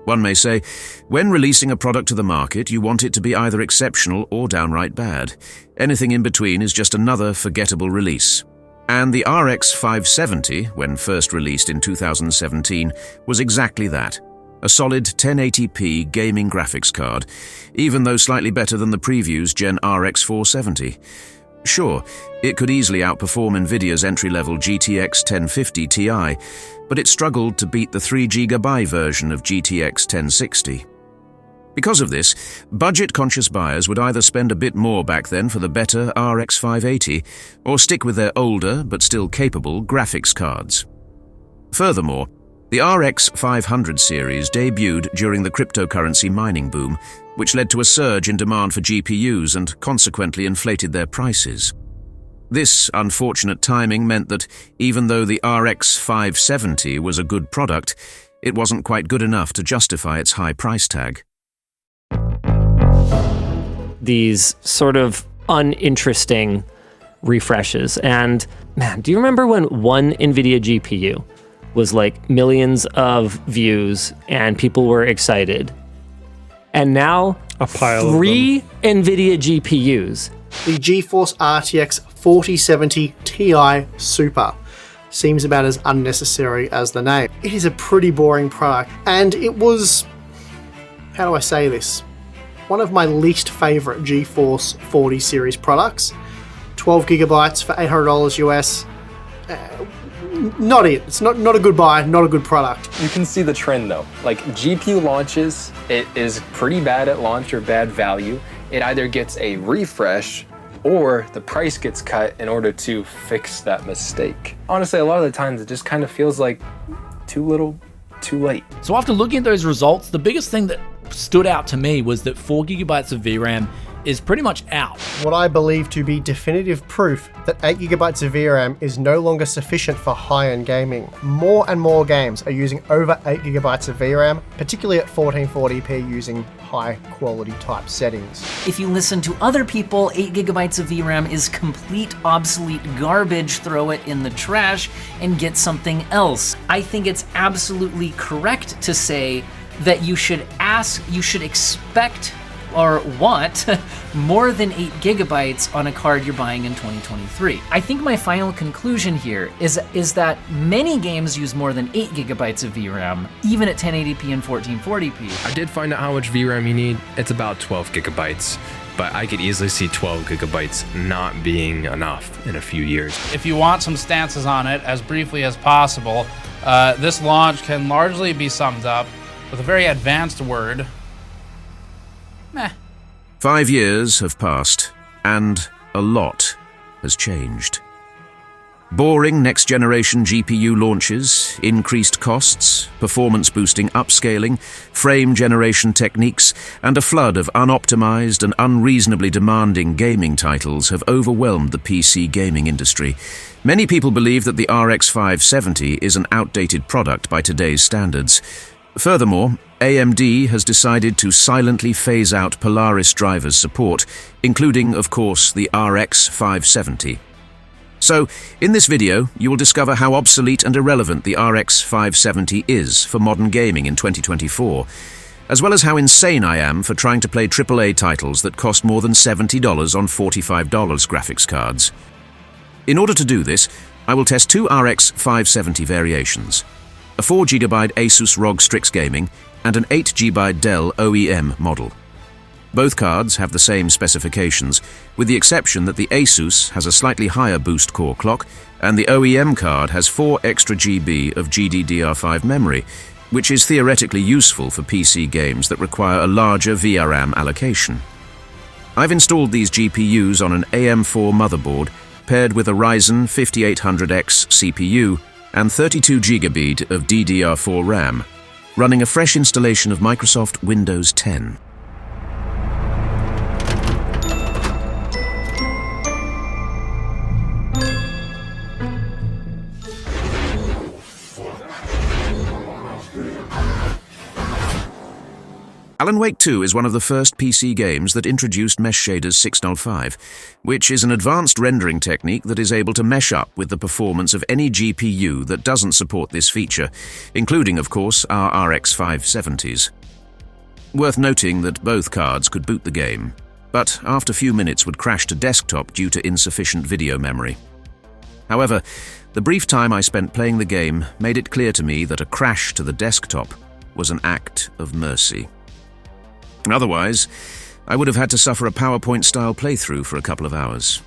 One may say, when releasing a product to the market, you want it to be either exceptional or downright bad. Anything in between is just another forgettable release. And the RX 570, when first released in 2017, was exactly that. A solid 1080p gaming graphics card, even though slightly better than the preview's Gen RX 470. Sure, it could easily outperform Nvidia's entry-level GTX 1050 Ti, but it struggled to beat the 3GB version of GTX 1060. Because of this, budget-conscious buyers would either spend a bit more back then for the better RX 580, or stick with their older, but still capable, graphics cards. Furthermore, the RX 500 series debuted during the cryptocurrency mining boom, which led to a surge in demand for GPUs and consequently inflated their prices. This unfortunate timing meant that even though the RX 570 was a good product, it wasn't quite good enough to justify its high price tag. These sort of uninteresting refreshes. And man, do you remember when one NVIDIA GPU was like millions of views and people were excited? And now, a pile three NVIDIA GPUs. The GeForce RTX 4070 Ti Super seems about as unnecessary as the name. It is a pretty boring product, and it was, how do I say this, one of my least favorite GeForce 40 series products. 12 gigabytes for $800 US. Not it. It's not a good buy, not a good product. You can see the trend though. Like GPU launches, it is pretty bad at launch or bad value. It either gets a refresh or the price gets cut in order to fix that mistake. Honestly, a lot of the times it just kind of feels like too little, too late. So after looking at those results, the biggest thing that stood out to me was that 4 gigabytes of VRAM is pretty much out. What I believe to be definitive proof that 8 gigabytes of VRAM is no longer sufficient for high-end gaming. More and more games are using over 8 gigabytes of VRAM, particularly at 1440p using high-quality type settings. If you listen to other people, 8 gigabytes of VRAM is complete obsolete garbage, throw it in the trash and get something else. I think it's absolutely correct to say that you should expect or want more than 8 gigabytes on a card you're buying in 2023. I think my final conclusion here is that many games use more than 8 gigabytes of VRAM, even at 1080p and 1440p. I did find out how much VRAM you need. It's about 12 gigabytes, but I could easily see 12 gigabytes not being enough in a few years. If you want some stances on it, as briefly as possible, this launch can largely be summed up with a very advanced word: meh. 5 years have passed, and a lot has changed. Boring next-generation GPU launches, increased costs, performance-boosting upscaling, frame generation techniques, and a flood of unoptimized and unreasonably demanding gaming titles have overwhelmed the PC gaming industry. Many people believe that the RX 570 is an outdated product by today's standards. Furthermore, AMD has decided to silently phase out Polaris drivers support, including, of course, the RX 570. So, in this video, you will discover how obsolete and irrelevant the RX 570 is for modern gaming in 2024, as well as how insane I am for trying to play AAA titles that cost more than $70 on $45 graphics cards. In order to do this, I will test two RX 570 variations: a 4GB Asus ROG Strix Gaming and an 8GB Dell OEM model. Both cards have the same specifications, with the exception that the Asus has a slightly higher boost core clock and the OEM card has 4 extra GB of GDDR5 memory, which is theoretically useful for PC games that require a larger VRAM allocation. I've installed these GPUs on an AM4 motherboard paired with a Ryzen 5800X CPU and 32GB of DDR4 RAM, running a fresh installation of Microsoft Windows 10. Alan Wake 2 is one of the first PC games that introduced Mesh Shaders 605, which is an advanced rendering technique that is able to mesh up with the performance of any GPU that doesn't support this feature, including, of course, our RX 570s. Worth noting that both cards could boot the game, but after a few minutes would crash to desktop due to insufficient video memory. However, the brief time I spent playing the game made it clear to me that a crash to the desktop was an act of mercy. Otherwise, I would have had to suffer a PowerPoint-style playthrough for a couple of hours.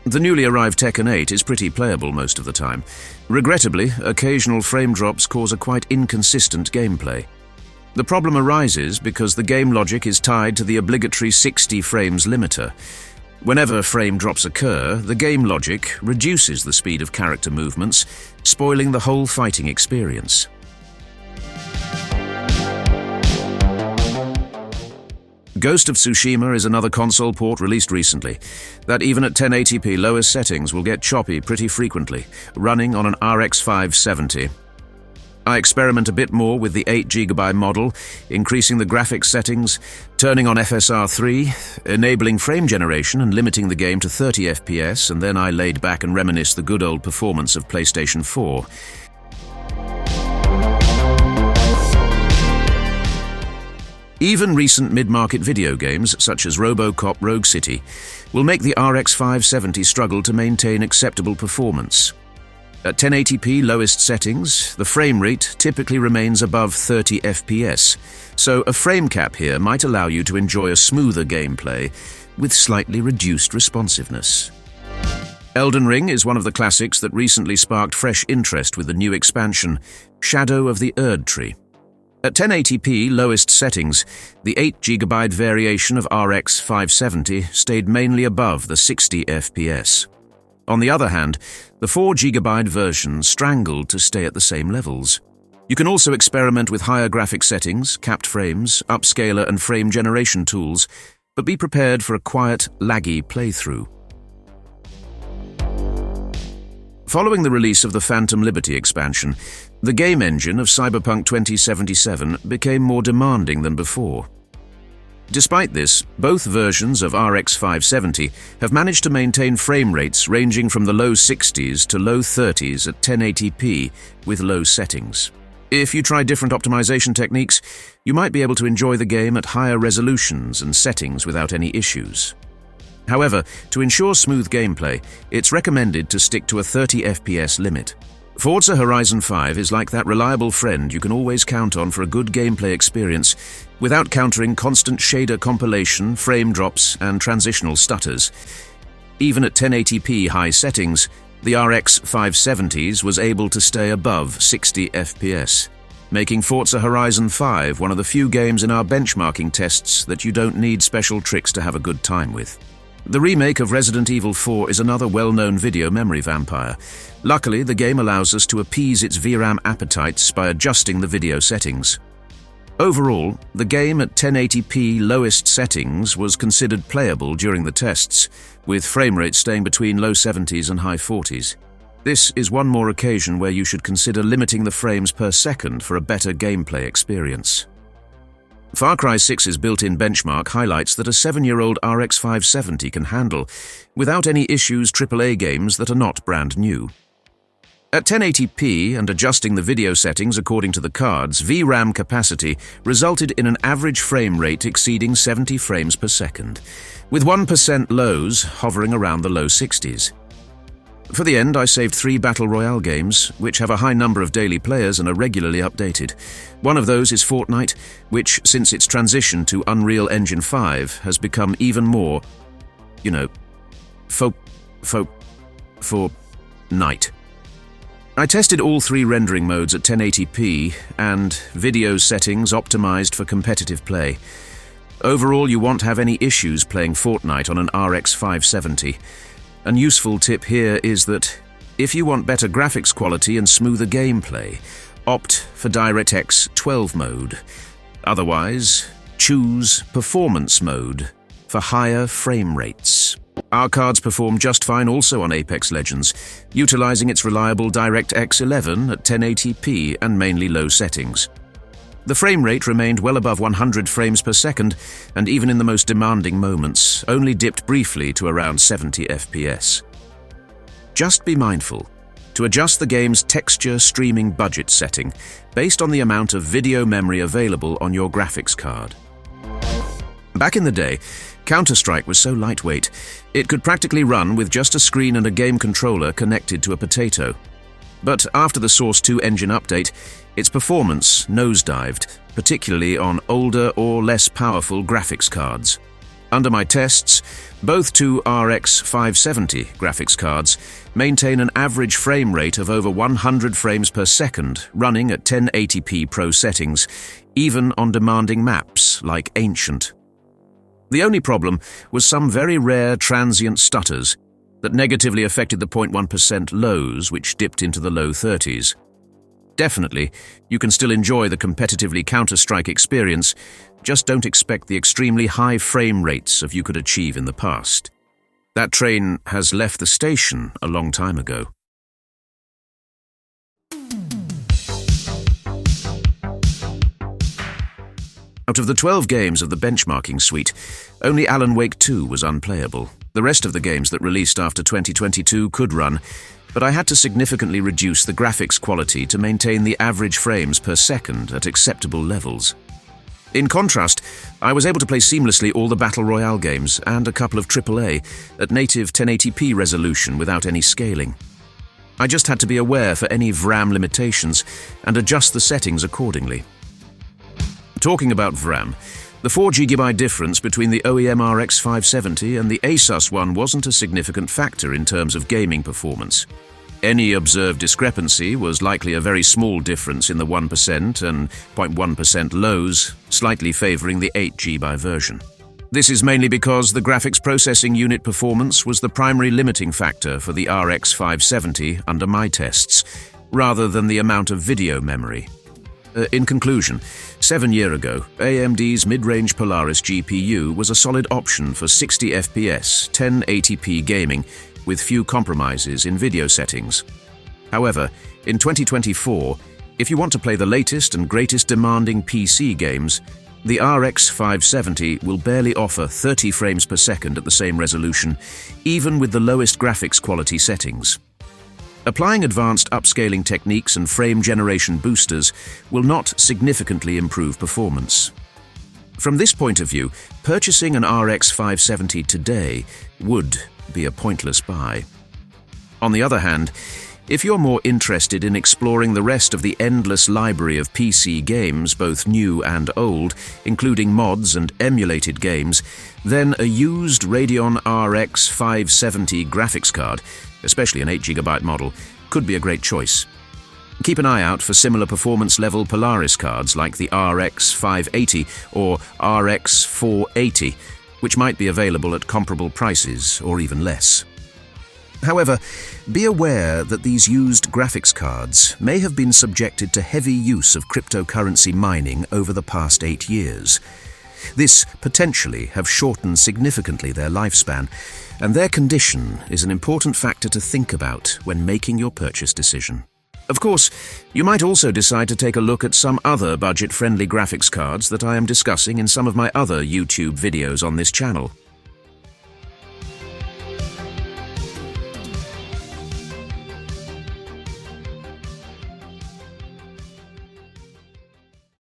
The newly arrived Tekken 8 is pretty playable most of the time. Regrettably, occasional frame drops cause a quite inconsistent gameplay. The problem arises because the game logic is tied to the obligatory 60 frames limiter. Whenever frame drops occur, the game logic reduces the speed of character movements, spoiling the whole fighting experience. Ghost of Tsushima is another console port released recently, that even at 1080p lowest settings will get choppy pretty frequently, running on an RX 570. I experiment a bit more with the 8GB model, increasing the graphics settings, turning on FSR 3, enabling frame generation and limiting the game to 30 FPS, and then I laid back and reminisced the good old performance of PlayStation 4. Even recent mid-market video games, such as RoboCop Rogue City, will make the RX 570 struggle to maintain acceptable performance. At 1080p lowest settings, the frame rate typically remains above 30 FPS, so a frame cap here might allow you to enjoy a smoother gameplay with slightly reduced responsiveness. Elden Ring is one of the classics that recently sparked fresh interest with the new expansion, Shadow of the Erd Tree. At 1080p lowest settings, the 8GB variation of RX 570 stayed mainly above the 60 FPS. On the other hand, the 4GB version strangled to stay at the same levels. You can also experiment with higher graphic settings, capped frames, upscaler and frame generation tools, but be prepared for a quiet, laggy playthrough. Following the release of the Phantom Liberty expansion, the game engine of Cyberpunk 2077 became more demanding than before. Despite this, both versions of RX 570 have managed to maintain frame rates ranging from the low 60s to low 30s at 1080p with low settings. If you try different optimization techniques, you might be able to enjoy the game at higher resolutions and settings without any issues. However, to ensure smooth gameplay, it's recommended to stick to a 30 FPS limit. Forza Horizon 5 is like that reliable friend you can always count on for a good gameplay experience without countering constant shader compilation, frame drops, and transitional stutters. Even at 1080p high settings, the RX 570s was able to stay above 60 FPS, making Forza Horizon 5 one of the few games in our benchmarking tests that you don't need special tricks to have a good time with. The remake of Resident Evil 4 is another well-known video memory vampire. Luckily, the game allows us to appease its VRAM appetites by adjusting the video settings. Overall, the game at 1080p lowest settings was considered playable during the tests, with frame rates staying between low 70s and high 40s. This is one more occasion where you should consider limiting the frames per second for a better gameplay experience. Far Cry 6's built-in benchmark highlights that a 7-year-old RX 570 can handle, without any issues, AAA games that are not brand new. At 1080p and adjusting the video settings according to the cards, VRAM capacity resulted in an average frame rate exceeding 70 frames per second, with 1% lows hovering around the low 60s. For the end, I saved 3 Battle Royale games, which have a high number of daily players and are regularly updated. One of those is Fortnite, which, since its transition to Unreal Engine 5, has become even more, Fortnite. I tested all 3 rendering modes at 1080p and video settings optimized for competitive play. Overall, you won't have any issues playing Fortnite on an RX 570. An useful tip here is that if you want better graphics quality and smoother gameplay, opt for DirectX 12 mode. Otherwise, choose Performance mode for higher frame rates. Our cards perform just fine also on Apex Legends, utilizing its reliable DirectX 11 at 1080p and mainly low settings. The frame rate remained well above 100 frames per second, and even in the most demanding moments, only dipped briefly to around 70 FPS. Just be mindful to adjust the game's texture streaming budget setting based on the amount of video memory available on your graphics card. Back in the day, Counter-Strike was so lightweight, it could practically run with just a screen and a game controller connected to a potato. But after the Source 2 engine update, its performance nosedived, particularly on older or less powerful graphics cards. Under my tests, both two RX 570 graphics cards maintain an average frame rate of over 100 frames per second, running at 1080p Pro settings, even on demanding maps like Ancient. The only problem was some very rare transient stutters that negatively affected the 0.1% lows, which dipped into the low 30s. Definitely, you can still enjoy the competitively Counter-Strike experience, just don't expect the extremely high frame rates of you could achieve in the past. That train has left the station a long time ago. Out of the 12 games of the benchmarking suite, only Alan Wake 2 was unplayable. The rest of the games that released after 2022 could run, but I had to significantly reduce the graphics quality to maintain the average frames per second at acceptable levels. In contrast, I was able to play seamlessly all the Battle Royale games and a couple of AAA at native 1080p resolution without any scaling. I just had to be aware for any VRAM limitations and adjust the settings accordingly. Talking about VRAM, the 4GB difference between the OEM RX 570 and the Asus one wasn't a significant factor in terms of gaming performance. Any observed discrepancy was likely a very small difference in the 1% and 0.1% lows, slightly favoring the 8GB version. This is mainly because the graphics processing unit performance was the primary limiting factor for the RX 570 under my tests, rather than the amount of video memory. In conclusion, 7 years ago, AMD's mid-range Polaris GPU was a solid option for 60 FPS, 1080p gaming, with few compromises in video settings. However, in 2024, if you want to play the latest and greatest demanding PC games, the RX 570 will barely offer 30 frames per second at the same resolution, even with the lowest graphics quality settings. Applying advanced upscaling techniques and frame generation boosters will not significantly improve performance. From this point of view, purchasing an RX 570 today would be a pointless buy. On the other hand, if you're more interested in exploring the rest of the endless library of PC games, both new and old, including mods and emulated games, then a used Radeon RX 570 graphics card, especially an 8GB model, could be a great choice. Keep an eye out for similar performance-level Polaris cards like the RX 580 or RX 480, which might be available at comparable prices or even less. However, be aware that these used graphics cards may have been subjected to heavy use of cryptocurrency mining over the past 8 years. This potentially have shortened significantly their lifespan, and their condition is an important factor to think about when making your purchase decision. Of course, you might also decide to take a look at some other budget-friendly graphics cards that I am discussing in some of my other YouTube videos on this channel.